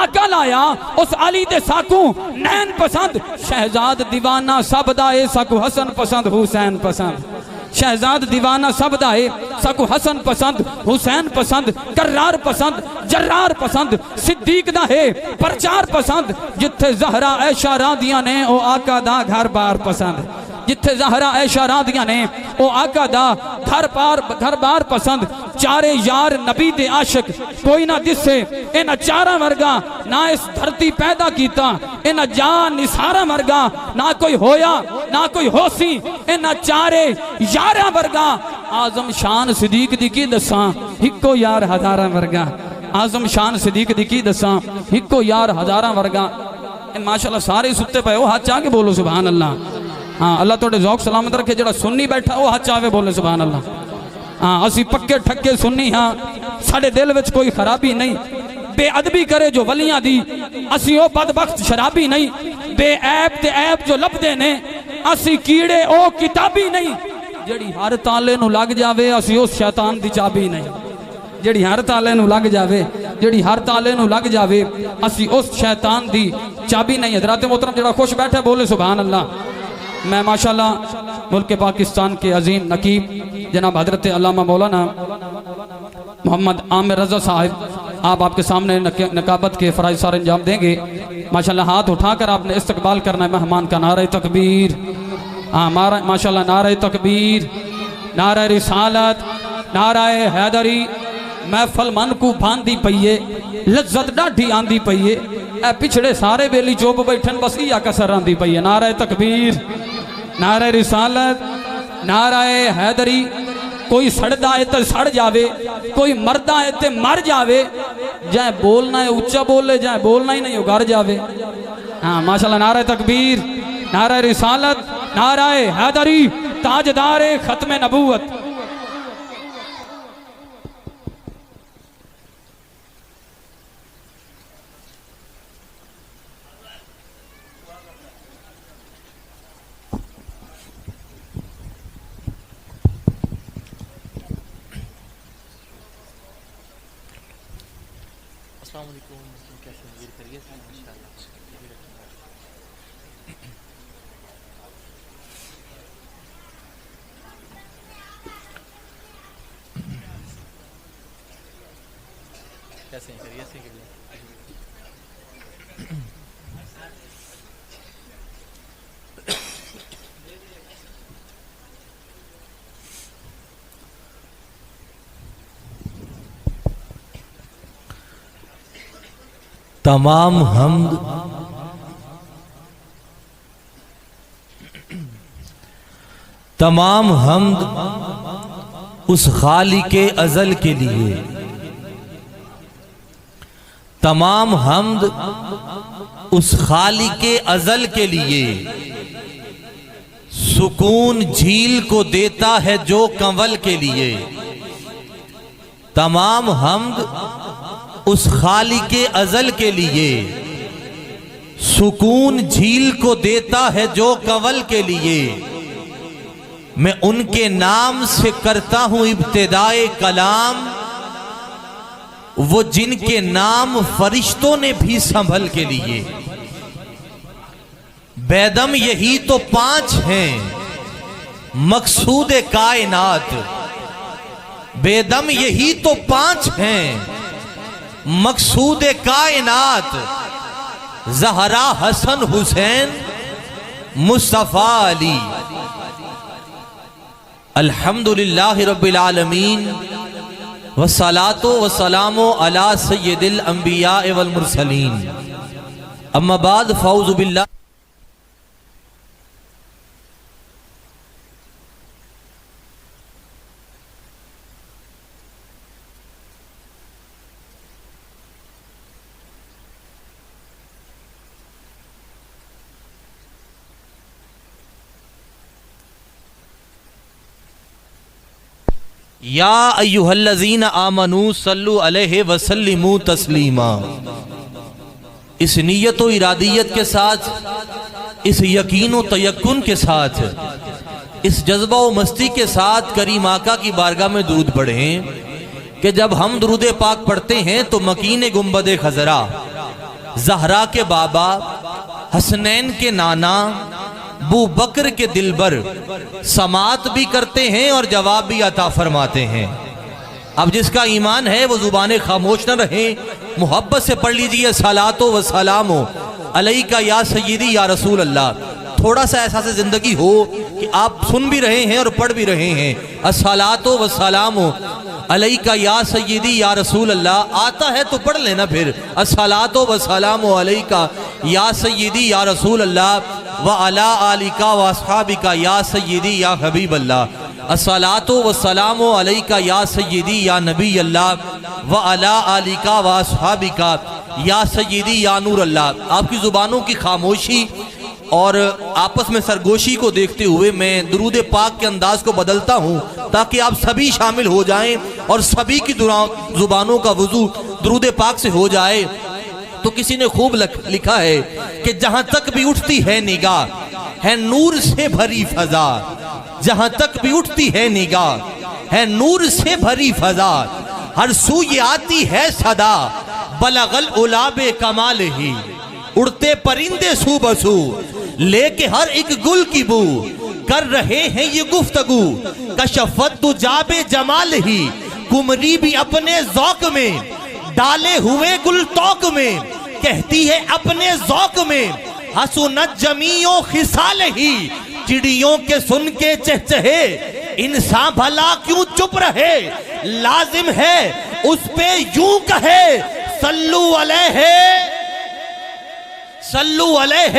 آقا لایا اس علی دے ساکوں نین پسند شہزاد دیوانہ سب دائے ساکو حسن پسند حسین پسند شہزاد دیوانہ سب دائے ساکو حسن پسند حسین پسند کرار پسند جرار پسند صدیق دا ہے پرچار پسند جتھے زہرہ عائشہ راضیہ نے او آقا دا گھر بار پسند جتھے زہرہ عائشہ راضیہ نے او آقا دا گھر بار پسند چارے یار نبی دے عاشق کوئی نہ جس سے انہ چارہ مرگا نہ اس دھرتی پیدا کیتا انہ جان نثارہ مرگا نہ کوئی ہویا نہ کوئی ہو سی انہ چارے یارہ مرگا آزم شان صدیق دی کی دساں ہکو یار ہزارہ مرگا آزم شان صدیق دی کی دساں ہکو یار ہزارہ مرگا ماشاءاللہ سارے ستے پہ وہ ہاتھ چاہ کے بولو سبحان اللہ ہاں اللہ توڑے ذوق سلامت رکھے جڑا سنی بیٹھا وہ ہاتھ چاہے بولے سبحان اللہ ہاں اسی پکے ٹھکے سنی ہاں ساڑے دل وچ کوئی خرابی نہیں بے ادبی کرے جو ولیاں دی اسی او بدبخت شرابی نہیں بے عیب تے عیب جو لب دینے اسی کیڑے او کتابی نہیں جڑی ہر تالے نو لگ جاوے اسی اس شیطان دی چابی نہیں جڑی ہر تالے نو لگ جاوے جڑی ہر تالے نو لگ جاوے اسی اس شیطان دی چابی نہیں حضرات محترم جڑا خوش بیٹھے بولے سبحان اللہ میں ماشاءاللہ ملک پاکستان کے عظیم نقیب جناب حضرت علامہ مولانا محمد عامر رضا صاحب آپ کے سامنے نقابت کے فرائض سار انجام دیں گے ماشاءاللہ ہاتھ اٹھا کر آپ نے استقبال کرنا ہے مہمان کا نعرہ تکبیر ماشاءاللہ نعرہ تکبیر نعرہ رسالت نعرہ حیدری محفل من کو باندھی پئیے لذت ڈاڈھی آندھی پئیے اے پچھڑے سارے بیلی چوب بیٹھن بس یا کسر آندھی پئیے نعرہ تکبیر نعرہ رسالت نعرہ حیدری کوئی سڑدہ ہے تو سڑ جاوے کوئی مردہ ہے تو مر جاوے جائیں بولنا ہے اچھا بولے جائیں بولنا ہی نہیں اگار جاوے ہاں ماشاءاللہ نعرہ تکبیر نعرہ رسالت نعرہ حیدری تاجدار ختم نبوت السلام علیکم کیسے ہیں خیریت سے ماشاءاللہ کیسے ہیں خیریت سے تمام حمد تمام حمد اس خالق ازل کے لیے تمام حمد اس خالق ازل کے لیے سکون جھیل کو دیتا ہے جو کنول کے لیے تمام حمد اس خالق ازل کے لیے سکون جھیل کو دیتا ہے جو کنول کے لیے میں ان کے نام سے کرتا ہوں ابتدائے کلام وہ جن کے نام فرشتوں نے بھی سنبھل کے لیے بیدم یہی تو 5 ہیں مقصود کائنات بیدم یہی تو 5 ہیں مقصود کائنات زہرا حسن حسین مصطفیٰ علی الحمدللہ رب العالمین والصلاة والسلام علی سید الانبیاء والمرسلین اما بعد فاعوذ باللہ یا ایہا الذین آمنوا صلو علیہ وسلموا تسلیما اس نیت و ارادیت کے ساتھ اس یقین و تیقن کے ساتھ اس جذبہ و مستی کے ساتھ کریم آقا کی بارگاہ میں درود پڑھیں کہ جب ہم درود پاک پڑھتے ہیں تو مکین گنبد خضرا زہرا کے بابا، حسنین کے نانا، ابو بکر کے دلبر سماعت بھی کرتے ہیں اور جواب بھی عطا فرماتے ہیں۔ اب جس کا ایمان ہے وہ زبانیں خاموش نہ رہیں، محبت سے پڑھ لیجئے صلاۃ و سلام علیک یا سیدی یا رسول اللہ۔ تھوڑا سا احساس زندگی ہو کہ آپ سن بھی رہے ہیں اور پڑھ بھی رہے ہیں، الصلاۃ و سلام علیک یا سیدی یا رسول اللہ۔ آتا ہے تو پڑھ لینا پھر، الصلاۃ و سلام علیک یا سیدی یا رسول اللہ وعلی آلک واصحابک یا سیدی یا حبیب اللہ، الصلاۃ و سلام علیک یا سیدی یا نبی اللہ وعلی آلک واصحابک یا سیدی یا نور اللہ۔ آپ کی زبانوں کی خاموشی اور آپس میں سرگوشی کو دیکھتے ہوئے میں درود پاک کے انداز کو بدلتا ہوں تاکہ آپ سبھی شامل ہو جائیں اور سبھی کی زبانوں کا وضو درود پاک سے ہو جائے۔ تو کسی نے خوب لکھا ہے کہ جہاں تک بھی اٹھتی ہے نگاہ ہے نور سے بھری فضا، جہاں تک بھی اٹھتی ہے نگاہ ہے نور سے بھری فضا، ہر سو یہ آتی ہے صدا بلغ العلا بے کمال ہی، اڑتے پرندے سو بسو لے کے ہر ایک گل کی بو، کر رہے ہیں یہ گفتگو کشفت دجا بے جمال ہی، کمری بھی اپنے ذوق میں ڈالے ہوئے گل توق میں، کہتی ہے اپنے ذوق میں حسنت جمیع خصال ہی، چڑیوں کے سن کے چہچہے انسان بھلا کیوں چپ رہے، لازم ہے اس پہ یوں کہے صلو علیہ صلو علیہ،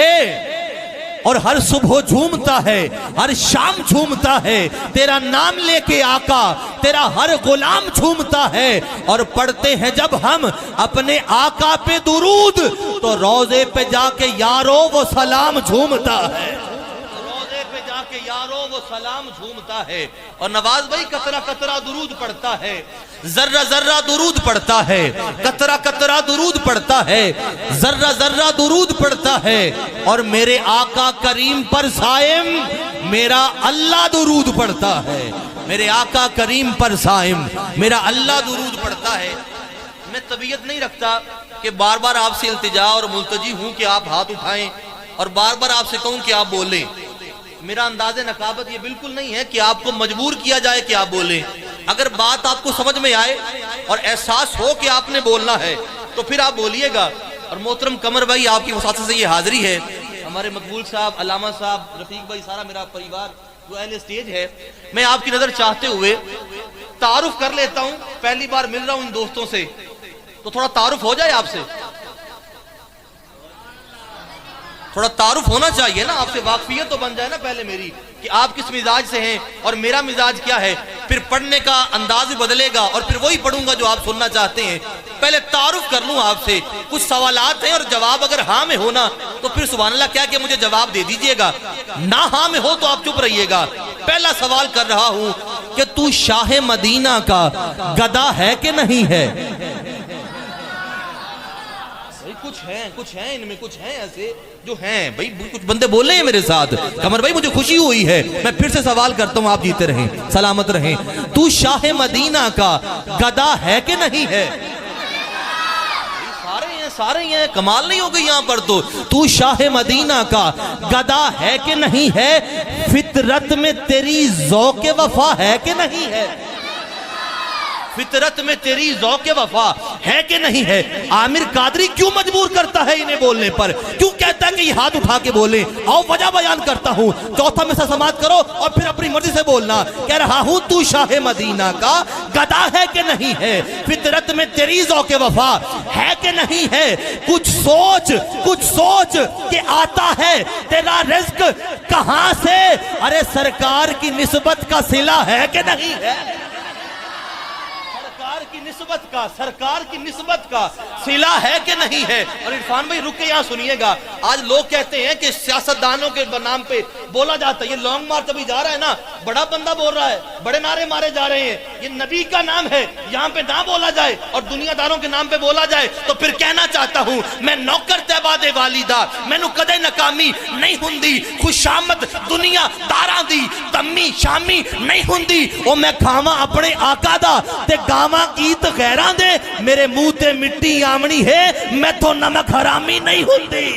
اور ہر صبح جھومتا ہے ہر شام جھومتا ہے تیرا نام لے کے آقا، تیرا ہر غلام جھومتا ہے، اور پڑھتے ہیں جب ہم اپنے آقا پہ درود تو روضے پہ جا کے یارو وہ سلام جھومتا ہے، روضے پہ جا کے یارو وہ سلام جھومتا ہے۔ اور نواز بھائی قطرہ قطرہ درود پڑھتا ہے، ذرہ ذرہ درود پڑھتا ہے، قطرہ قطرہ درود پڑھتا ہے، ذرہ ذرہ درود پڑھتا ہے، اور میرے آقا کریم پر صائم میرا اللہ درود پڑھتا ہے، میرے آقا کریم پر صائم میرا اللہ درود پڑھتا ہے۔ میں طبیعت نہیں رکھتا کہ بار بار آپ سے التجا اور ملتجی ہوں کہ آپ ہاتھ اٹھائیں اور بار بار آپ سے کہوں کہ آپ بولیں۔ میرا انداز نقابت یہ بالکل نہیں ہے کہ آپ کو مجبور کیا جائے کہ آپ بولیں۔ اگر بات آپ کو سمجھ میں آئے اور احساس ہو کہ آپ نے بولنا ہے تو پھر آپ بولیے گا۔ اور محترم قمر بھائی آپ کی وساطت سے یہ حاضری ہے، ہمارے مقبول صاحب، علامہ صاحب، رفیق بھائی، سارا میرا پریوار جو اہل اسٹیج ہے، میں آپ کی نظر چاہتے ہوئے تعارف کر لیتا ہوں۔ پہلی بار مل رہا ہوں ان دوستوں سے تو تھوڑا تعارف ہو جائے، آپ سے تھوڑا تعارف ہونا چاہیے نا، آپ سے واقفیت تو بن جائے نا پہلے میری کہ آپ کس مزاج سے ہیں اور میرا مزاج کیا ہے، پھر پڑھنے کا انداز بھی بدلے گا اور پھر وہی پڑھوں گا جو آپ سننا چاہتے ہیں۔ پہلے تعارف کر لوں آپ سے، کچھ سوالات ہیں اور جواب اگر ہاں میں ہونا تو پھر سبحان اللہ کیا کہ مجھے جواب دے دیجئے گا، نہ ہاں میں ہو تو آپ چپ رہیے گا۔ پہلا سوال کر رہا ہوں کہ تو شاہ مدینہ کا گدا ہے کہ نہیں ہے؟ کچھ ہیں ان میں کچھ ہیں ایسے جو ہیں بھائی، کچھ بندے بول رہے ہیں میرے ساتھ۔ قمر بھائی مجھے خوشی ہوئی ہے، میں پھر سے سوال کرتا ہوں، آپ جیتے رہیں، سلامت رہیں۔ تو شاہ مدینہ کا گدا ہے کہ نہیں ہے؟ سارے ہیں، کمال نہیں ہو گئی یہاں پر تو شاہ مدینہ کا گدا ہے کہ نہیں ہے؟ فطرت میں تیری ذوق وفا ہے کہ نہیں ہے؟ فطرت میں تیری ذوق وفا ہے کہ نہیں ہے؟ عامر قادری کیوں مجبور کرتا ہے انہیں بولنے پر؟ کیوں کہتا ہے کہ یہ ہاتھ اٹھا کے بولیں؟ آؤ وجہ بیان کرتا ہوں، چوتھا میں سے سماعت کرو اور پھر اپنی مرضی سے بولنا۔ کہہ رہا ہوں تو شاہ مدینہ کا گدا ہے کہ نہیں ہے؟ فطرت میں تیری ذوق وفا ہے کہ نہیں ہے؟ کچھ سوچ کہ آتا ہے تیرا رزق کہاں سے؟ ارے سرکار کی نسبت کا صلہ ہے کہ نہیں ہے؟ سرکار کی نسبت کا صلہ ہے کہ نہیں ہے؟ اور عرفان بھائی رک کے یہاں سنیے گا، آج لوگ کہتے ہیں کہ سیاستدانوں کے نام پہ بولا جاتا ہے، یہ لانگ مارچ ابھی جا رہا ہے نا، بڑا بندہ بول رہا ہے، بڑے نعرے مارے جا رہے ہیں، یہ نبی کا نام ہے، یہاں پہ نہ بولا جائے اور دنیا داروں کے نام پہ بولا جائے تو پھر کہنا چاہتا ہوں میں نوکر تیبا دے والدہ، میں نو کدے ناکامی نہیں ہوندی، خوش آمد دنیا داراں دی تمی شامی نہیں ہوندی، او میں کھاواں اپنے آقا دا تے گاواں گیت غیراں دے میرے منہ تے مٹی آمنی ہے میں تو نمک حرامی نہیں ہوندی.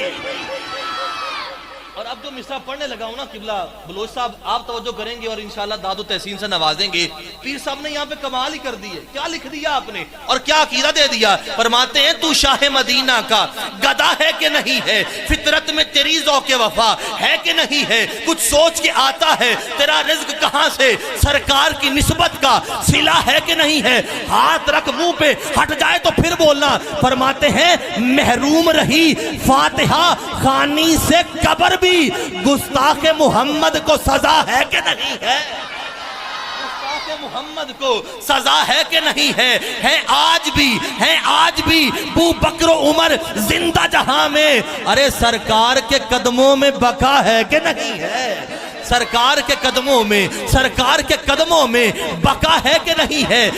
اور اب جو مصرع پڑھنے لگا ہوں نا قبلہ بلوچ صاحب آپ توجہ کریں گے اور انشاءاللہ داد و تحسین سے نوازیں گے. پیر صاحب نے یہاں پہ کمال ہی کر دی ہے. کیا لکھ دیا آپ نے اور کیا عقیدہ دے دیا. فرماتے ہیں تو شاہ مدینہ کا گدا ہے کہ نہیں ہے, فطرت میں تیری ذوق وفا ہے کہ نہیں ہے, کچھ سوچ کے آتا ہے تیرا رزق کہاں سے, سرکار کی نسبت کا صلہ ہے کہ نہیں ہے, ہاتھ رکھ منہ پہ ہٹ جائے تو پھر بولنا. فرماتے ہیں محروم رہی فاتحہ خانی سے قبر بھی, گستاخ محمد کو سزا ہے کہ نہیں ہے, گستاخ محمد کو سزا ہے کہ نہیں ہے آج بھی بو بکر و عمر زندہ جہاں میں, ارے سرکار کے قدموں میں بقا ہے کہ نہیں ہے, سرکار کے قدموں میں بقا ہے کہ نہیں ہے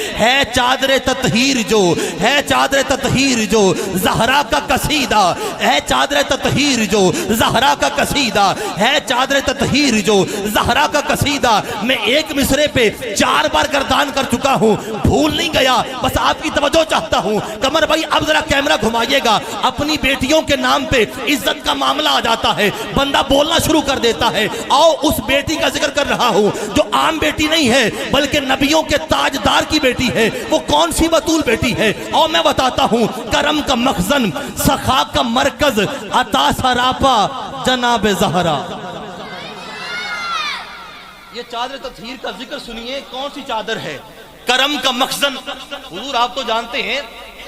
چادر تطہیر جو زہرا کا قصیدہ, ہے چادر تطہیر جو زہرا کا قصیدہ, ہے چادر تطہیر جو زہرا کا قصیدہ. میں ایک مصرے پہ 4 بار گردان کر چکا ہوں, بھول نہیں گیا, بس آپ کی توجہ چاہتا ہوں. قمر بھائی اب ذرا کیمرہ گھمائیے گا. اپنی بیٹیوں کے نام پہ عزت کا معاملہ آ جاتا ہے, بندہ بولنا شروع کر دیتا ہے. آؤ اس بیٹی کا ذکر کر رہا ہوں جو عام بیٹی نہیں ہے بلکہ نبیوں کے تاجدار کی بیٹی ہے. وہ کون سی بطول بیٹی ہے اور میں بتاتا ہوں. کرم کا مخزن, سخا کا مرکز, عطا سراپا جناب زہرا. یہ چادر تطہیر کا ذکر سنیے کون سی چادر ہے. کرم کا مخزن. حضور آپ تو جانتے ہیں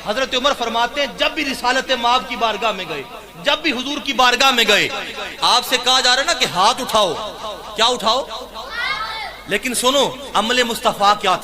حضرت عمر فرماتے ہیں جب بھی رسالت مآب کی بارگاہ میں گئے, جب بھی حضور کی بارگاہ میں گئے, آپ سے کہا جا رہا ہے نا کہ ہاتھ اٹھاؤ. کیا اٹھاؤ؟ لیکن سنو عمل مصطفیٰ کیا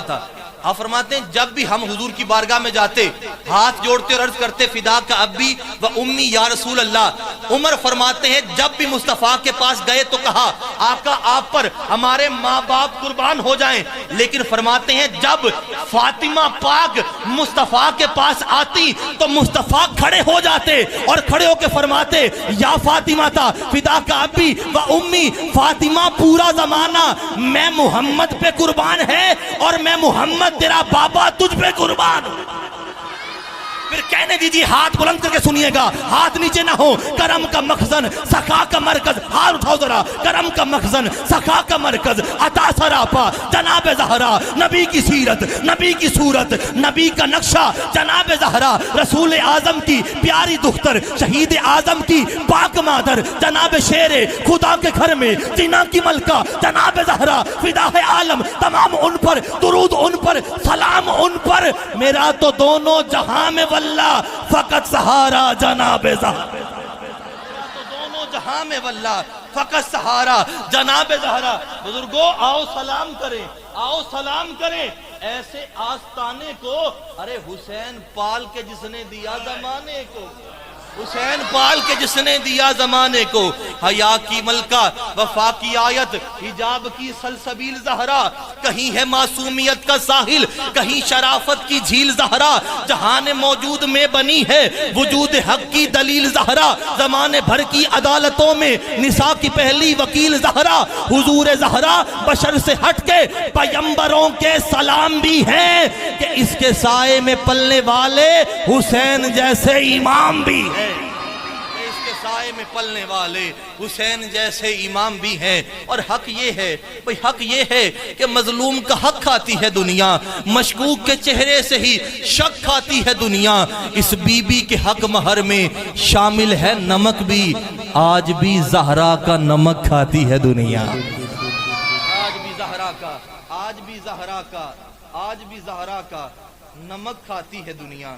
تھا. آپ فرماتے ہیں جب بھی ہم حضور کی بارگاہ میں جاتے ہاتھ جوڑتے اور عرض کرتے فدا کا ابی و امی یا رسول اللہ. عمر فرماتے ہیں جب بھی مصطفیٰ کے پاس گئے تو کہا آقا آپ پر ہمارے ماں باپ قربان ہو جائیں. لیکن فرماتے ہیں جب فاطمہ پاک مصطفیٰ کے پاس آتی تو مصطفیٰ کھڑے ہو جاتے اور کھڑے ہو کے فرماتے یا فاطمہ تا فدا کا ابی و امی, فاطمہ پورا زمانہ میں محمد پہ قربان ہے اور میں محمد تیرا بابا تجھ پہ قربان ہوں. پھر کہنے دیجیے ہاتھ بلند کر کے سنیے گا, ہاتھ نیچے نہ ہو. کرم کا مخزن, سخا کا مرکز, ہاتھ اٹھاؤ ذرا. کرم کا مخزن, سخا کا مرکز, عطا سراپا جناب زہرا. نبی کی سیرت, نبی کی صورت, نبی کا نقشہ جناب زہرا. رسول اعظم کی پیاری دختر, شہید اعظم کی پاک مادر, جناب شیر خدا کے گھر میں جنا کی ملکہ جناب زہرا. فدا ہے عالم تمام ان پر, درود ان پر, سلام ان پر. میرا تو دونوں جہاں میں واللہ فقط سہارا جناب زہرا. تو دونوں جہاں میں واللہ فقط سہارا جناب زہرا. بزرگوں آؤ سلام کریں, ایسے آستانے کو, ارے حسین پال کے جس نے دیا زمانے کو, حسین پال کے جس نے دیا زمانے کو. حیا کی ملکہ, وفا کی آیت, حجاب کی سلسبیل زہرا. کہیں ہے معصومیت کا ساحل, کہیں شرافت کی جھیل زہرا. جہان موجود میں بنی ہے وجود حق کی دلیل زہرا. زمانے بھر کی عدالتوں میں نساء کی پہلی وکیل زہرا. حضور زہرا بشر سے ہٹ کے پیغمبروں کے سلام بھی ہیں کہ اس کے سائے میں پلنے والے حسین جیسے امام بھی ہیں. اس کے سائے میں پلنے والے حسین جیسے امام بھی ہیں. اور حق یہ ہے کہ مظلوم کا حق کھاتی ہے دنیا, مشکوک کے چہرے سے ہی شک کھاتی ہے دنیا. اس بی بی کے حق مہر میں شامل ہے نمک بھی, آج بھی زہرا کا نمک کھاتی ہے دنیا. آج بھی زہرا کا نمک کھاتی ہے دنیا.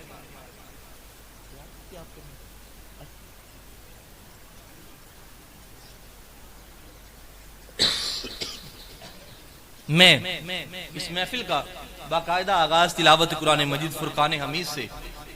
میں اس محفل کا باقاعدہ آغاز تلاوت قرآن مجید فرقان حمید سے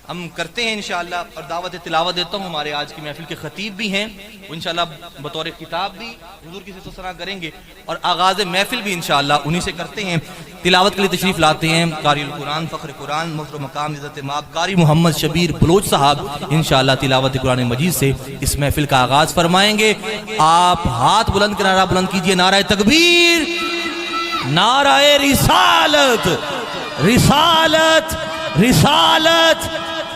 ہم کرتے ہیں انشاءاللہ, اور دعوت تلاوت دیتا ہوں. ہمارے آج کی محفل کے خطیب بھی ہیں, انشاءاللہ بطور کتاب بھی حضور کی صفت و ثنا کریں گے, اور آغاز محفل بھی انشاءاللہ انہی سے کرتے ہیں. تلاوت کے لیے تشریف لاتے ہیں قاری القرآن, فخر قرآن, مفر مقام, عزت مآب قاری محمد شبیر بلوچ صاحب. انشاءاللہ تلاوت قرآن مجید سے اس محفل کا آغاز فرمائیں گے. آپ ہاتھ بلند کر نعرہ بلند کیجئے, نعرہ تکبیر, نعرہ رسالت, رسالت رسالت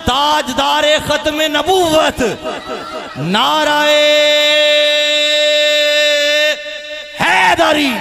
تاجدار ختم نبوت نعرہ حیدری